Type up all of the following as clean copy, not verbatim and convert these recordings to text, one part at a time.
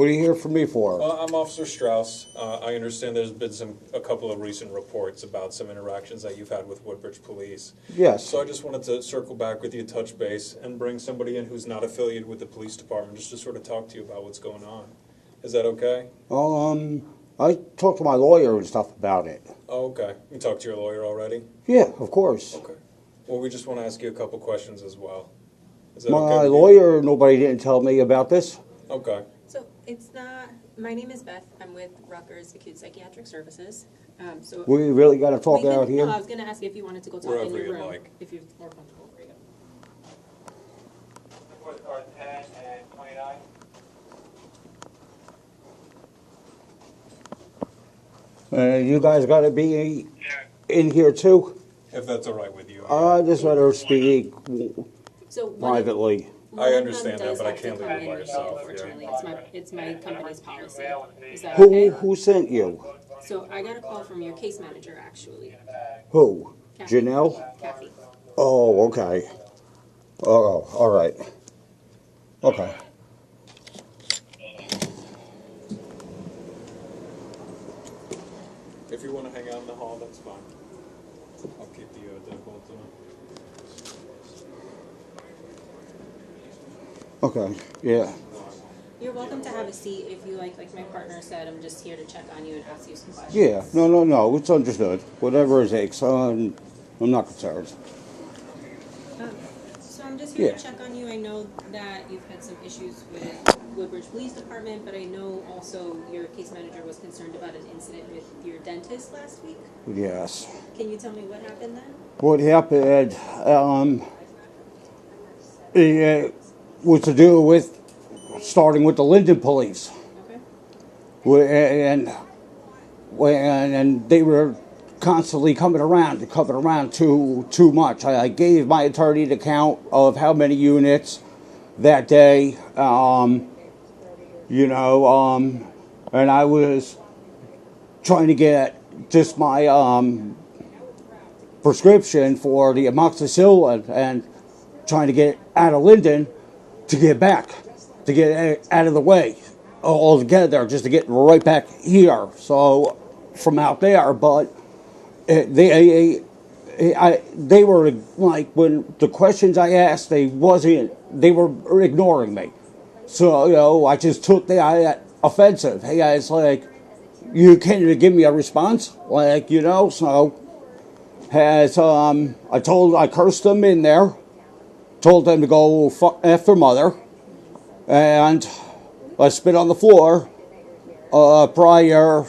What are you here for me for? I'm Officer Strauss. I understand there's been a couple of recent reports about some interactions that you've had with Woodbridge Police. Yes. So I just wanted to circle back with you, touch base, and bring somebody in who's not affiliated with the police department just to sort of talk to you about what's going on. Is that okay? I talked to my lawyer and stuff about it. Oh, okay. You talked to your lawyer already? Yeah, of course. Okay. Well, we just want to ask you a couple questions as well. Is that My okay with you? lawyer, nobody didn't tell me about this. Okay. So it's not, my name is Beth, I'm with Rutgers Acute Psychiatric Services. So We really got to talk we can- out here? No, I was going to ask you if you wanted to go talk in Wherever your you'd room, like. if you're more comfortable for you. Are 10 and 29? You guys got to be in here too? If that's all right with you. I just let her speak So one of- privately. one I of them understand that, does but I have to can't leave come it by in, yourself, Unfortunately, yeah. it's my company's policy. Is that okay? Who sent you? So I got a call from your case manager, actually. Who? Kathy. Janelle? Kathy. Oh, okay. Oh, all right. Okay. If you want to hang out in the hall, that's fine. I'll keep the deadbolt on. Okay, yeah. You're welcome to have a seat if you like. Like my partner said, I'm just here to check on you and ask you some questions. Yeah, no, it's understood. Whatever it takes, I'm not concerned. So I'm just here Yeah. to check on you. I know that you've had some issues with Woodbridge Police Department, but I know also your case manager was concerned about an incident with your dentist last week. Yes. Can you tell me what happened then? What happened, it was to do with starting with the Linden police. Okay. And they were constantly coming around too much. I gave my attorney the count of how many units that day, and I was trying to get just my prescription for the amoxicillin and trying to get out of Linden to get out of the way altogether, just to get right back here. So from out there, but they were like, when the questions I asked, they were ignoring me. So I just took the offensive. Hey guys, like, you can't even give me a response, like, so as I cursed them in there, told them to go fuck F their mother, and I spit on the floor prior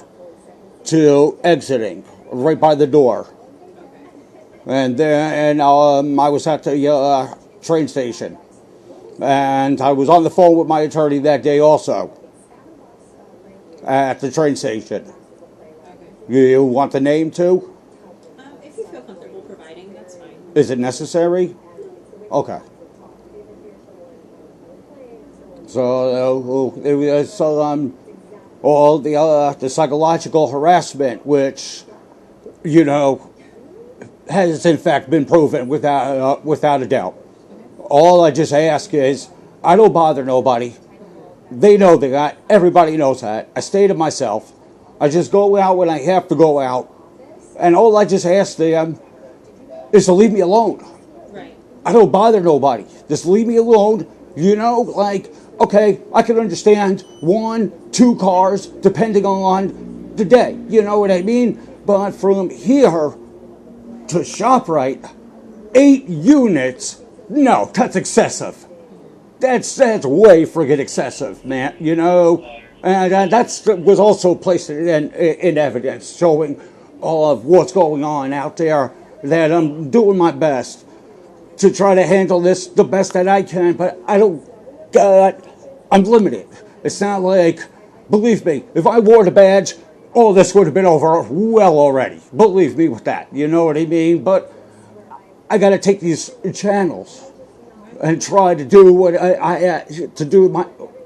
to exiting, right by the door. And then I was at the train station, and I was on the phone with my attorney that day also at the train station. Okay. You want the name too? If you feel comfortable providing, that's fine. Is it necessary? Okay. So it was all the psychological harassment, which has in fact been proven without a doubt. All I just ask is, I don't bother nobody. They know that. Everybody knows that. I stay to myself. I just go out when I have to go out, and all I just ask them is to leave me alone. Right. I don't bother nobody. Just leave me alone. Okay, I can understand 1, 2 cars depending on the day. You know what I mean? But from here to ShopRite, 8 units, no, that's excessive. That's way friggin' excessive, man. And that was also placed in evidence, showing all of what's going on out there. That I'm doing my best to try to handle this the best that I can, but I'm limited. It's not like, believe me, if I wore the badge, all this would have been over well already. Believe me with that. You know what I mean? But I got to take these channels and try to do what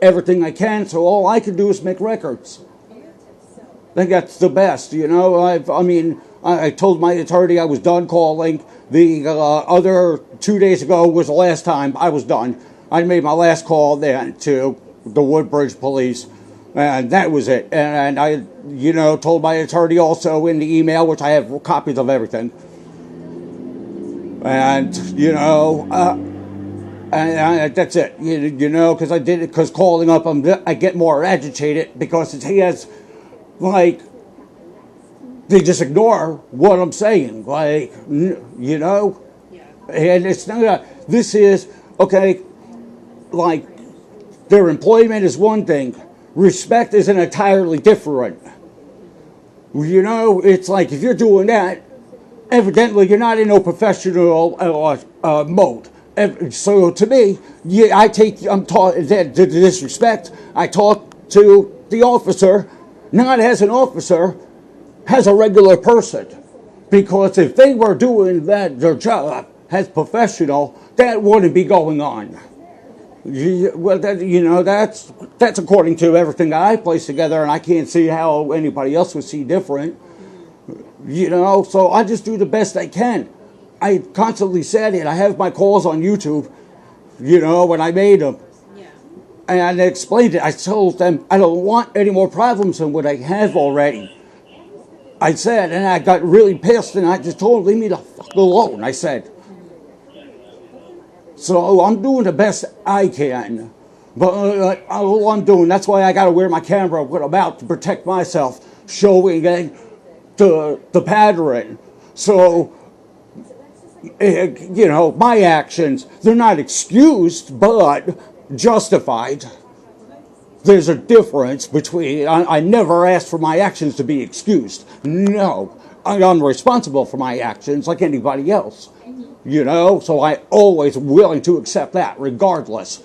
everything I can. So all I can do is make records. I think that's the best. I told my attorney I was done calling. The other 2 days ago was the last time I was done. I made my last call then to the Woodbridge Police. And that was it. And I, told my attorney also in the email, which I have copies of everything. And, and that's it. Because I did it, because calling up, I get more agitated because he has, like, they just ignore what I'm saying. Like, Yeah. And it's not, this is, okay, like, their employment is one thing. Respect is an entirely different. It's like if you're doing that, evidently you're not in no professional mode. So to me, I'm taught that the disrespect. I talk to the officer, not as an officer, as a regular person. Because if they were doing their job as professional, that wouldn't be going on. Well, that's according to everything I place together, and I can't see how anybody else would see different. So I just do the best I can. I constantly said it. I have my calls on YouTube, when I made them. Yeah. And I explained it. I told them I don't want any more problems than what I have already. I said, and I got really pissed, and I just told them, leave me the fuck alone, I said. So I'm doing the best I can. But all I'm doing, that's why I got to wear my camera when I'm out to protect myself, showing the pattern. So, my actions, they're not excused, but justified. There's a difference between, I never asked for my actions to be excused. No, I'm responsible for my actions like anybody else. So I always willing to accept that, regardless.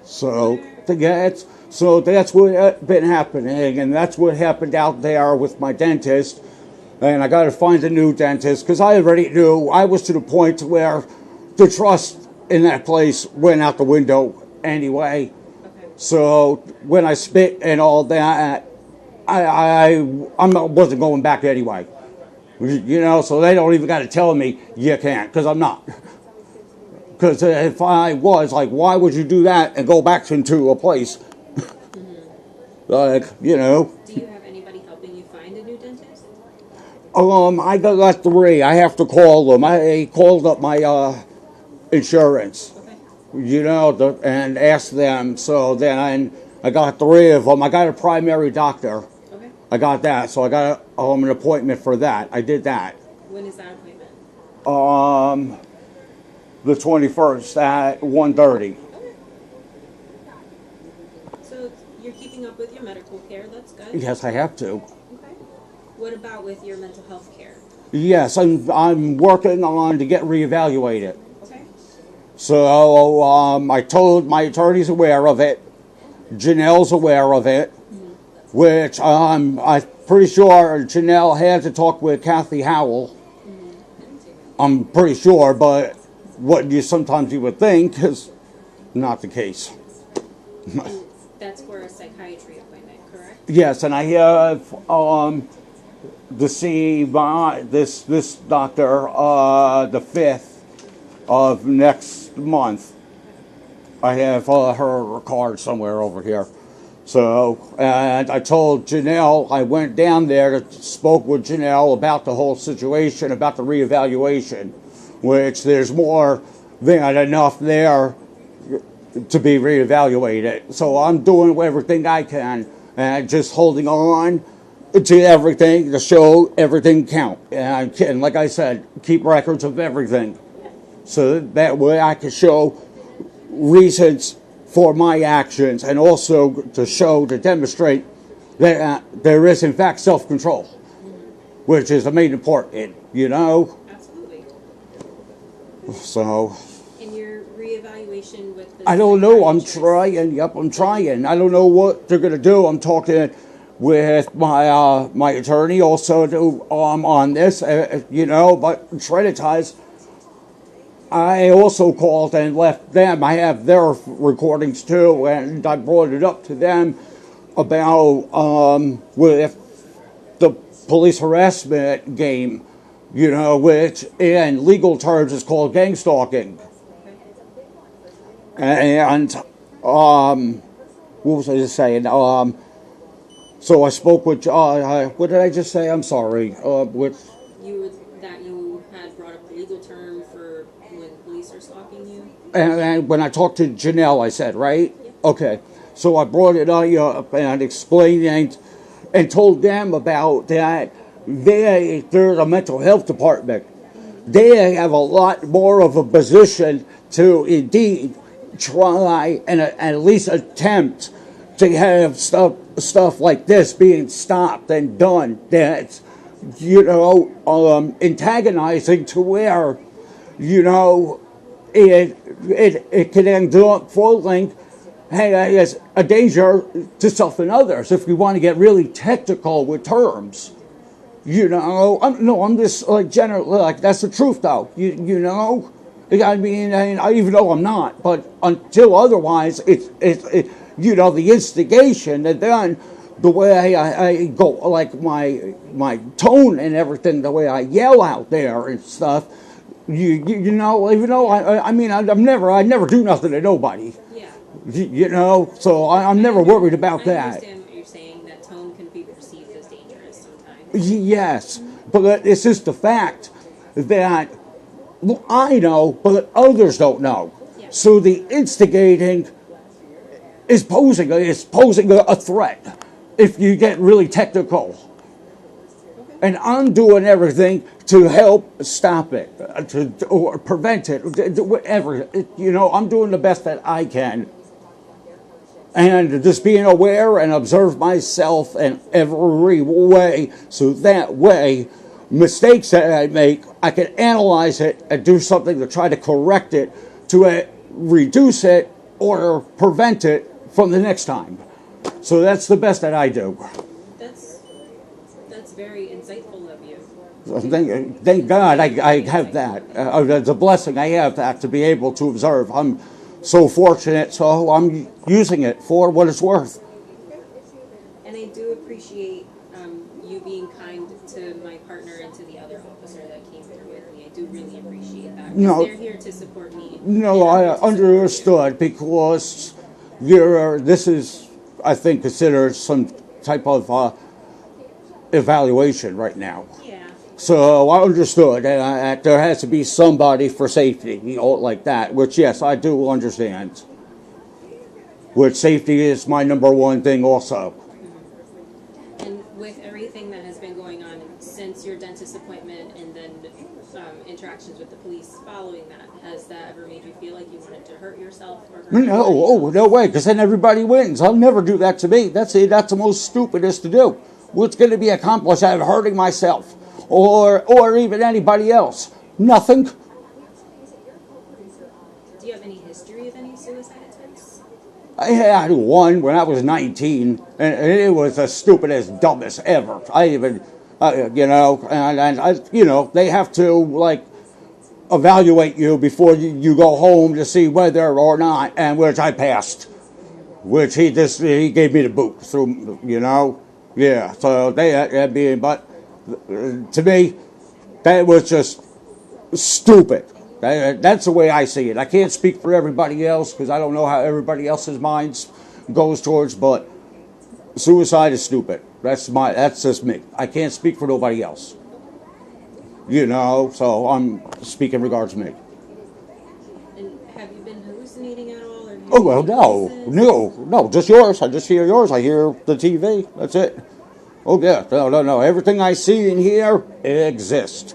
So that's what been happening, and that's what happened out there with my dentist. And I got to find a new dentist because I already knew I was to the point where the trust in that place went out the window anyway. Okay. So when I spit and all that, I wasn't going back anyway. So they don't even got to tell me you can't, because I'm not. Because if I was, like, why would you do that and go back into a place? Like, Do you have anybody helping you find a new dentist? I got 3. I have to call them. I called up my insurance, Okay. and asked them. So then I got 3 of them. I got a primary doctor. Okay. I got that. So I got an appointment for that. I did that. When is that appointment? The 21st at 1:30. Okay. So you're keeping up with your medical care. That's good. Yes, I have to. Okay. What about with your mental health care? Yes, I'm working on to get reevaluated. Okay. So I told my attorney's aware of it. Janelle's aware of it, which I'm pretty sure Janelle had to talk with Kathy Howell. I'm pretty sure, but what sometimes you would think is not the case. And that's for a psychiatry appointment, correct? Yes, and I have to see this doctor the 5th of next month. I have her card somewhere over here. So, and I told Janelle, I went down there, spoke with Janelle about the whole situation, about the reevaluation, which there's more than enough there to be reevaluated. So I'm doing everything I can and just holding on to everything to show everything count. And like I said, keep records of everything. So that way I can show reasons for my actions, and also to demonstrate that there is in fact self-control, which is the main important, Absolutely. So In your reevaluation with the I don't know. I'm psychiatrist- trying. Yep, I'm trying. I don't know what they're gonna do. I'm talking with my attorney also on this, but trinitas. I also called and left them. I have their recordings too, and I brought it up to them about with the police harassment game, which in legal terms is called gang stalking. And what was I just saying? So I spoke with, what did I just say? I'm sorry. With, That you had brought up the legal term for when police are stalking you? and when I talked to Janelle, I said, right? Yep. Okay. So I brought it up and explained and told them about that. There's a mental health department. They have a lot more of a position to indeed try and at least attempt to have stuff like this being stopped and done. That's, antagonizing to where, it can end up falling as a danger to self and others if we want to get really technical with terms. I'm just like generally like that's the truth though. I mean, I even though I'm not, but until otherwise, it's the instigation, and then the way I go, like my tone and everything, the way I yell out there and stuff. Even though I never do nothing to nobody. Yeah. So I'm never worried about that. I understand what you're saying, that tone can be perceived as dangerous sometimes. Yes, but it's just the fact that I know, but others don't know. Yeah. So the instigating is posing a threat if you get really technical. And I'm doing everything to help stop it, or prevent it, whatever. I'm doing the best that I can. And just being aware and observe myself in every way, so that way, mistakes that I make, I can analyze it and do something to try to correct it, to reduce it or prevent it from the next time. So that's the best that I do. That's very insightful of you. Thank God I have that. It's a blessing I have that to be able to observe. I'm so fortunate, so I'm using it for what it's worth. And I do appreciate you being kind to my partner and to the other officer that came through with me. I do really appreciate that. No. They're here to support me. No, I understood because this is, I think, considered some type of evaluation right now. Yeah. So I understood that there has to be somebody for safety, like that, which, yes, I do understand. Which safety is my number one thing also. And with everything that has been going on since your dentist appointment and then interactions with the police following that, has that ever made you feel like you wanted to hurt yourself? Or hurt No way, because then everybody wins. I'll never do that to me. That's the most stupidest to do. What's going to be accomplished out of hurting myself or even anybody else? Nothing. Do you have any history of any suicide attempts? I had one when I was 19, and it was the stupidest, dumbest ever. I even, they have to, like, evaluate you before you go home to see whether or not, and which I passed. Which he gave me the boot through, Yeah, so but to me, that was just stupid. That's the way I see it. I can't speak for everybody else because I don't know how everybody else's minds goes towards, but suicide is stupid. That's just me. I can't speak for nobody else. So I'm speaking in regards to me. And have you been hallucinating at all? Or Oh, well, no, just yours. I just hear yours. I hear the TV. That's it. Oh, yeah, no. Everything I see and hear exists.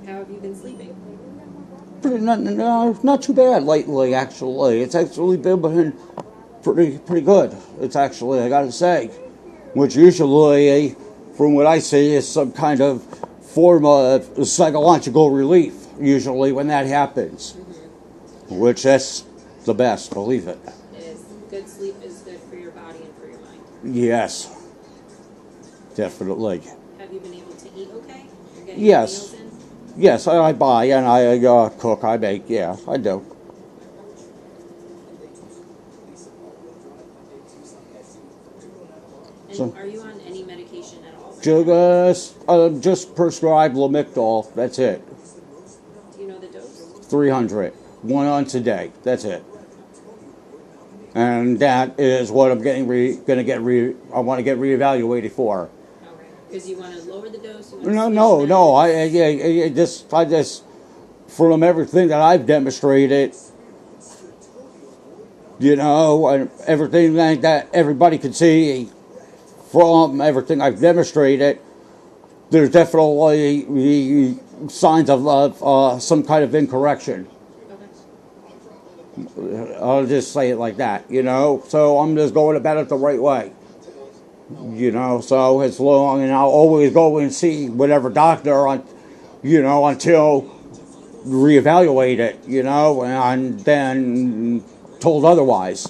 How have you been sleeping? Not too bad lately, actually. It's actually been pretty good. It's actually, I gotta say, which usually, from what I see, is some kind of form of psychological relief, usually, when that happens. Mm-hmm. Which, that's the best, believe it. It is. Good sleep is good for your body and for your mind. Yes. Definitely. Have you been able to eat okay? You're getting Yes. meals in? Yes, I buy and I cook, I bake, yeah, I do. And are you on any medication at all? Just prescribed Lamictal, that's it. Do you know the dose? 300. 1 ounce a day, that's it. and that is what I'm getting I want to get reevaluated for. Okay. Because you want to lower the dose? No. I just, from everything that I've demonstrated, and everything that everybody can see, from everything I've demonstrated, there's definitely signs of some kind of incorrection. Okay. I'll just say it like that, So I'm just going about it the right way. So it's long, and I'll always go and see whatever doctor until reevaluate it, and then told otherwise.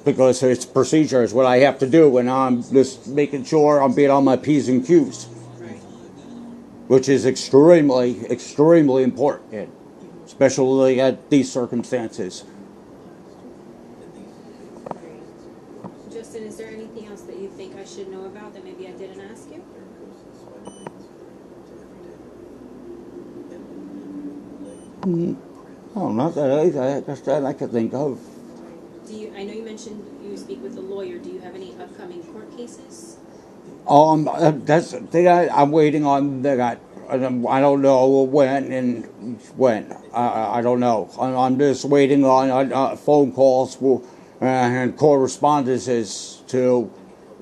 Because it's procedure is what I have to do, and I'm just making sure I'm being on my P's and Q's. Right. Which is extremely, extremely important, especially at these circumstances. Justin, is there anything else that you think I should know about that maybe I didn't ask you? Oh, not that I could think of. I know you mentioned you speak with a lawyer. Do you have any upcoming court cases? That's the thing I'm waiting on. That I don't know when. I don't know. I'm just waiting on phone calls and correspondences to,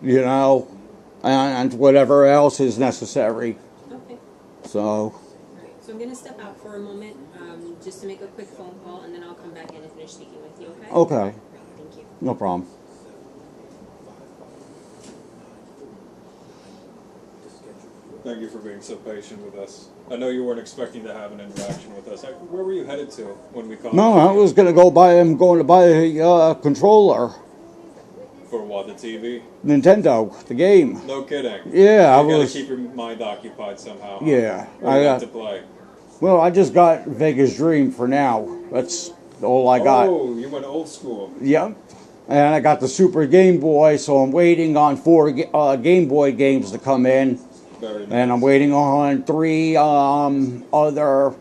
and whatever else is necessary. Okay. So. So I'm going to step out for a moment just to make a quick phone call, and then I'll come back in and finish speaking with you, okay? Okay. Thank you. No problem. Thank you for being so patient with us. I know you weren't expecting to have an interaction with us. Where were you headed to when we called? No, I was going to buy a controller. For what, the TV? Nintendo, the game. No kidding. Yeah, You gotta keep your mind occupied somehow. Yeah, I got to play. Well, I just got Vegas Dream for now. That's all I got. Oh, you went old school. Yep. And I got the Super Game Boy, so I'm waiting on 4 Game Boy games to come in. Very nice. And I'm waiting on 3 other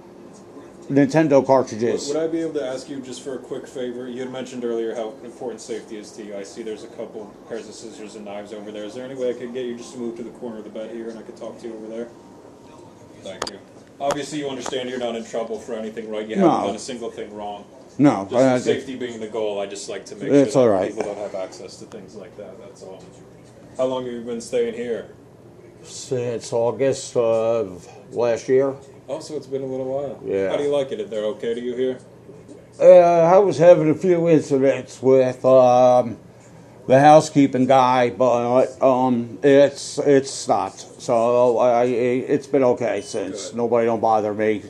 Nintendo cartridges. Would I be able to ask you just for a quick favor? You had mentioned earlier how important safety is to you. I see there's a couple pairs of scissors and knives over there. Is there any way I could get you just to move to the corner of the bed here and I could talk to you over there? Thank you. Obviously, you understand you're not in trouble for anything, right? You haven't done a single thing wrong. No. Just safety being the goal, I just like to make it's all sure right. that people don't have access to things like that, that's all. How long have you been staying here? Since August of last year. Oh, so it's been a little while. Yeah. How do you like it? They're okay to you here? I was having a few incidents with the housekeeping guy, but it's stopped. So it's been okay since. Good. Nobody don't bother me.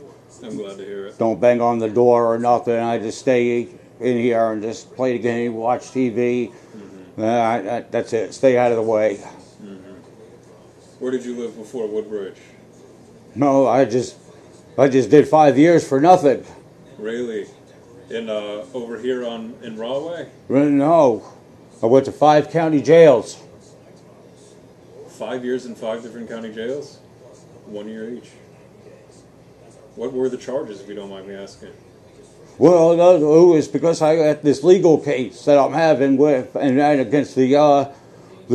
I'm glad to hear it. Don't bang on the door or nothing. I just stay in here and just play the game, watch TV. Mm-hmm. That's it. Stay out of the way. Mm-hmm. Where did you live before Woodbridge? No, I just did 5 years for nothing. Really? In over here in Rahway? No, I went to 5 county jails. 5 years in 5 different county jails? 1 year each. What were the charges, if you don't mind me asking? Well, it was because I got this legal case that I'm having with and against the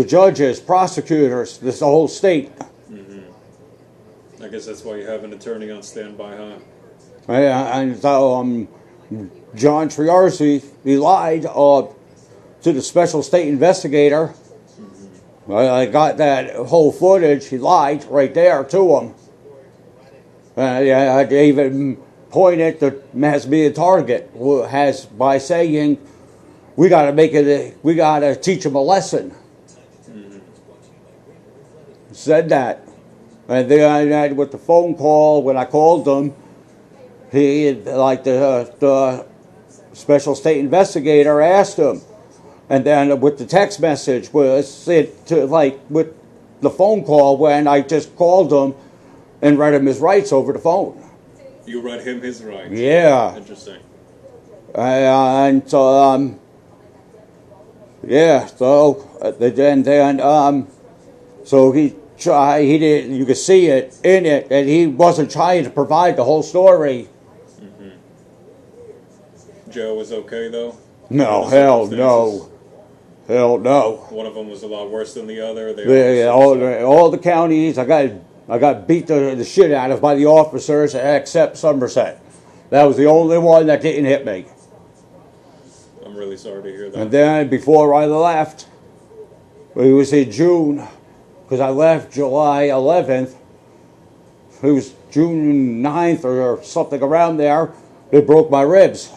judges, prosecutors, the whole state. Mm-hmm. I guess that's why you have an attorney on standby, huh? And so John Triarsi, he lied to the special state investigator. Mm-hmm. I got that whole footage. He lied right there to him. I even pointed to as being a target by saying we got to teach him a lesson. Mm-hmm. Said that, and then with the phone call when I called him, he like the special state investigator asked him, and then with the text message was it to with the phone call when I just called him and read him his rights over the phone. You read him his rights? Yeah. Interesting. And so, yeah, so then so he did. You could see it in it, and he wasn't trying to provide the whole story. Mm-hmm. Joe was okay though? No, Under the hell circumstances? no. Hell no. One of them was a lot worse than the other. Yeah, all the counties, I got beat the shit out of by the officers except Somerset. That was the only one that didn't hit me. I'm really sorry to hear that. And then before I left, it was in June, because I left July 11th. It was June 9th or something around there. They broke my ribs.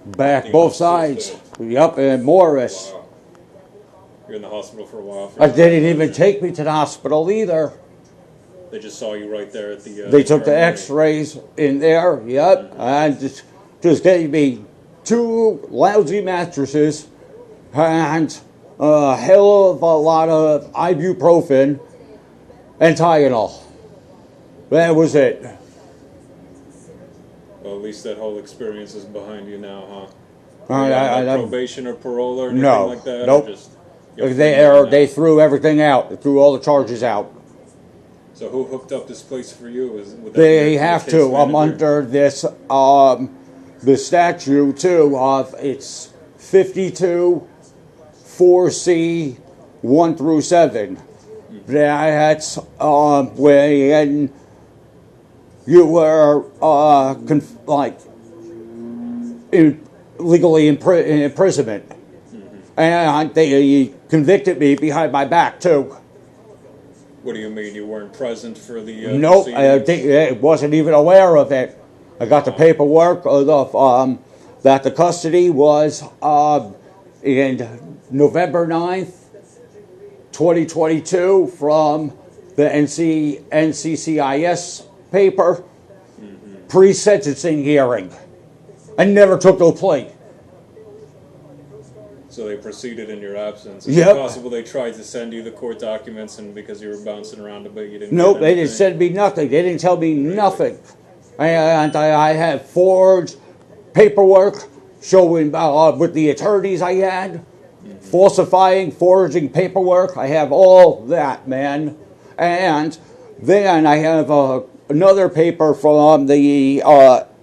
Back, both sides. Yep, and Morris. Wow. You're in the hospital for a while. I didn't even take me to the hospital either. They just saw you right there at the. They took the infirmary. X-rays in there. Yep, and just gave me 2 lousy mattresses and a hell of a lot of ibuprofen and Tylenol. That was it. Well, at least that whole experience is behind you now, huh? I- You got, I- I- probation or parole or anything No, like that? nope. Or just, you're free now? They threw everything out. They threw all the charges out. So who hooked up this place for you? Would that They be your have case to. I'm manager? under this the statute too of it's 52 4C 1 through 7. That's when you were legally in imprisonment, and they convicted me behind my back too. What do you mean? You weren't present for the Nope, proceedings? I wasn't even aware of it. I got the paperwork that the custody was in November 9th, 2022 from the NCCIS paper, pre-sentencing hearing. I never took no plea. So they proceeded in your absence. Is Yep. it possible they tried to send you the court documents and because you were bouncing around a bit, you didn't Nope, get they didn't anything? send me nothing. They didn't tell me nothing. And I had forged paperwork showing with the attorneys I had, falsifying, forging paperwork. I have all that, man. And then I have another paper from the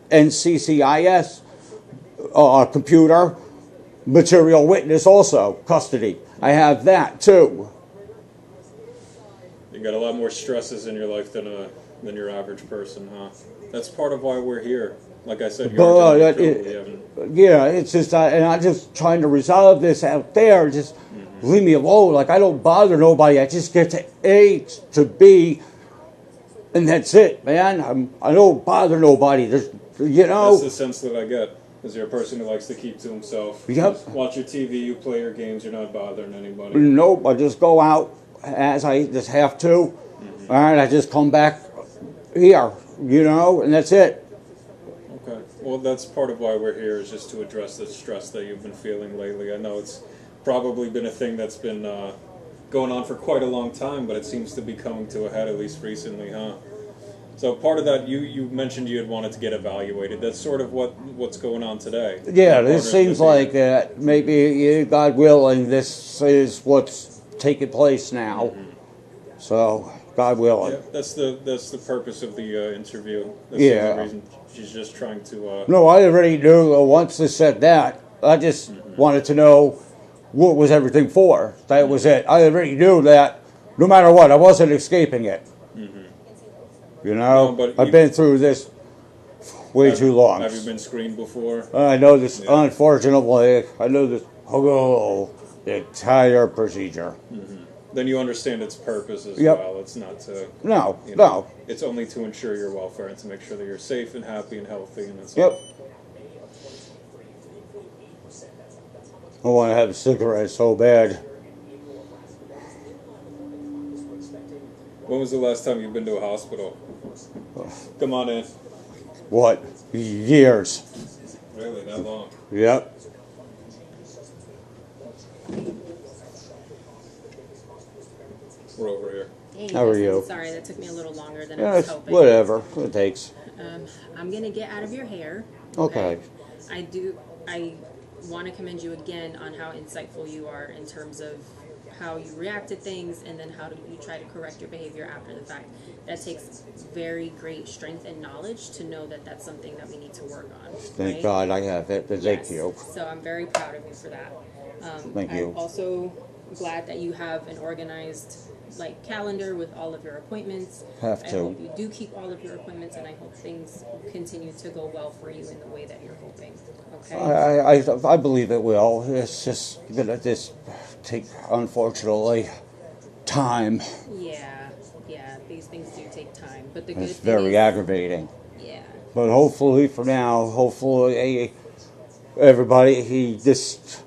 NCCIS computer, material witness also, custody. I have that too. You got a lot more stresses in your life than your average person, huh? That's part of why we're here. Like I said, you're in trouble. You haven't. Yeah, it's just, and I'm just trying to resolve this out there. Just leave me alone. Like, I don't bother nobody. I just get to A to B, and that's it, man. I don't bother nobody. There's, That's the sense that I get. Because you're a person who likes to keep to himself. Yep. Just watch your TV, you play your games, you're not bothering anybody. Nope, I just go out as I just have to, and I just come back here, and that's it. Okay. Well, that's part of why we're here, is just to address the stress that you've been feeling lately. I know it's probably been a thing that's been going on for quite a long time, but it seems to be coming to a head, at least recently, huh? So part of that, you mentioned you had wanted to get evaluated. That's sort of what's going on today. Yeah, this seems like maybe, God willing, this is what's taking place now. So, God willing. Yeah, that's the purpose of the interview. That's Yeah. the reason she's just trying to. No, I already knew once they said that. I just wanted to know what was everything for. That was it. I already knew that no matter what, I wasn't escaping it. No, but I've been through this way too long. Have you been screened before? I know this, Yeah. unfortunately, I know this, the entire procedure. Then you understand its purpose as Yep. well. It's not to. No, you know, no. It's only to ensure your welfare and to make sure that you're safe and happy and healthy, and that's Yep. all. I want to have a cigarette so bad. When was the last time you've been to a hospital? Come on in. What? Years. Really, that long? Yep. We're over here. Hey, How are you? Sorry, that took me a little longer than I Yeah, was it's hoping. whatever it takes. I'm gonna get out of your hair. Okay. I want to commend you again on how insightful you are in terms of how you react to things, and then how do you try to correct your behavior after the fact. That takes very great strength and knowledge to know that that's something that we need to work on. Thank right? God I have it. Thank Yes. you. So I'm very proud of you for that. Thank you. I'm also glad that you have an organized calendar with all of your appointments. Have I to. hope you do keep all of your appointments, and I hope things continue to go well for you in the way that you're hoping. Okay. I believe it will. It's just gonna just take, unfortunately, time. Yeah, these things do take time, but the good It's thing very is, aggravating. yeah, But hopefully, for now, everybody he just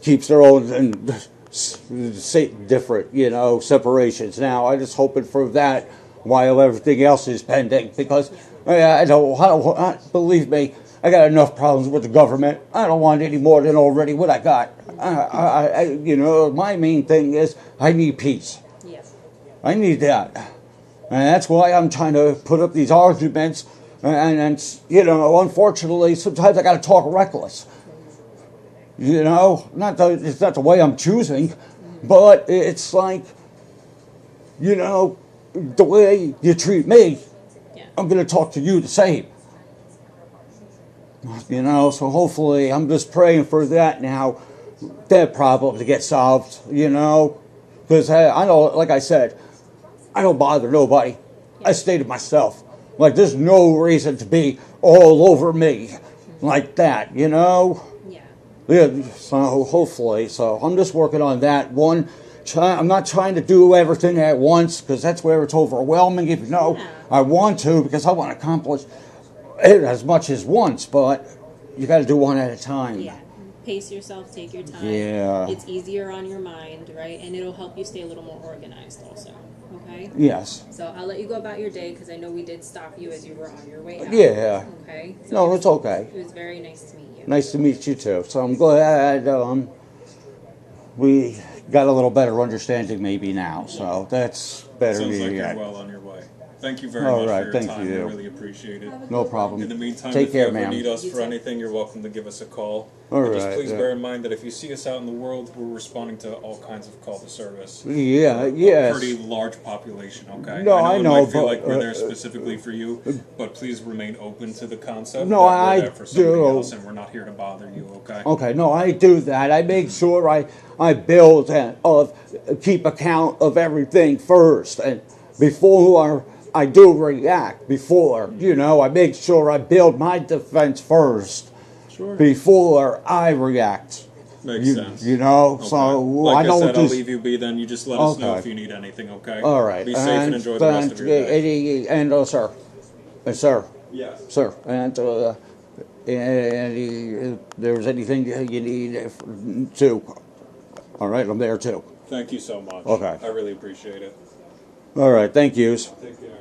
keeps their own and different, separations. Now, I just hoping for that while everything else is pending, because I don't believe me. I got enough problems with the government. I don't want any more than already what I got. My main thing is I need peace. yeah, I need that. And that's why I'm trying to put up these arguments. And unfortunately, sometimes I got to talk reckless. It's not the way I'm choosing, but it's like, the way you treat me, yeah. I'm going to talk to you the same. So hopefully I'm just praying for that now, that problem to get solved, because I know, like I said, I don't bother nobody. I stay to myself. Like, there's no reason to be all over me like that, Yeah. Yeah, so hopefully. So I'm just working on that. I'm not trying to do everything at once, because that's where it's overwhelming. If I want to, because I want to accomplish it as much as once, but you got to do one at a time. Yeah. Pace yourself, take your time. Yeah. It's easier on your mind, right? And it'll help you stay a little more organized also. Okay? Yes. So I'll let you go about your day, because I know we did stop you as you were on your way out. Yeah. Okay? So No, it's okay. It was very nice to meet you. Nice to meet you too. So I'm glad we got a little better understanding maybe now. So that's better. Sounds like Yeah. you're well on your way. Thank you very All much right, for your thank time. you. I really appreciate it. No problem. In the meantime, Take if care, you ever ma'am. need us You for too. anything, you're welcome to give us a call. All And just right, please yeah. bear in mind that if you see us out in the world, we're responding to all kinds of call to service. Yeah. A Yes. pretty large population, okay? No, I I know know, it might feel but, like we're there specifically for you, but please remain open to the concept No, that I we're there for somebody do. else, and we're not here to bother you, okay? Okay. No, I do that. I make sure I build and keep account of everything first, and before I do react. I make sure I build my defense first Sure. before I react. Makes sense. So Like I I don't said, I'll just. leave you be then. You just let us know Okay. if you need anything, okay? All right. Be safe and enjoy the rest of your day. Sir, sir, Yes. sir, and if there's anything you need to, all right, I'm there too. Thank you so much. Okay. I really appreciate it. All right, thank yous. Take care.